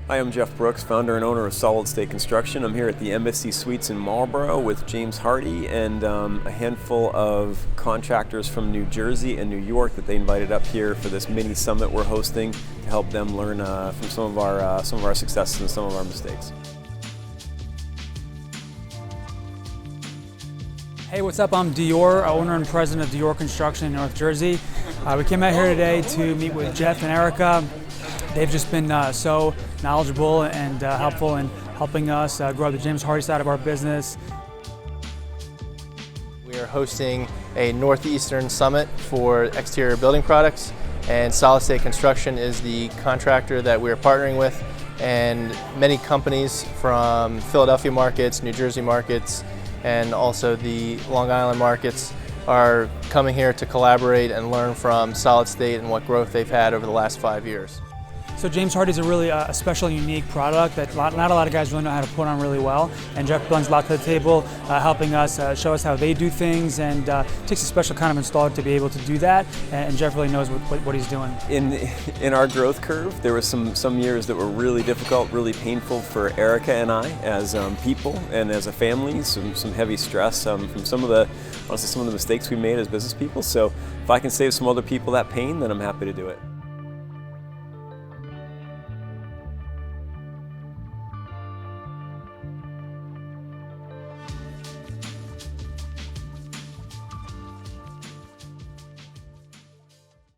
Hi, I'm Jeff Brooks, founder and owner of Solid State Construction. I'm here at the Embassy Suites in Marlborough with James Hardie and a handful of contractors from New Jersey and New York that they invited up here for this mini summit we're hosting to help them learn from some of our successes and some of our mistakes. Hey, what's up? I'm Dior, owner and president of Dior Construction in North Jersey. We came out here today to meet with Jeff and Erika. They've just been so knowledgeable and helpful in helping us grow the James Hardie side of our business. We are hosting a Northeastern Summit for exterior building products, and Solid State Construction is the contractor that we are partnering with, and many companies from Philadelphia markets, New Jersey markets, and also the Long Island markets are coming here to collaborate and learn from Solid State and what growth they've had over the last 5 years. So James Hardie is a really special, unique product that not a lot of guys really know how to put on really well. And Jeff brings a lot to the table, helping us show us how they do things, and takes a special kind of installer to be able to do that. And Jeff really knows what he's doing. In our growth curve, there were some years that were really difficult, really painful for Erika and I as people and as a family. Some heavy stress from some of the mistakes we made as business people. So if I can save some other people that pain, then I'm happy to do it.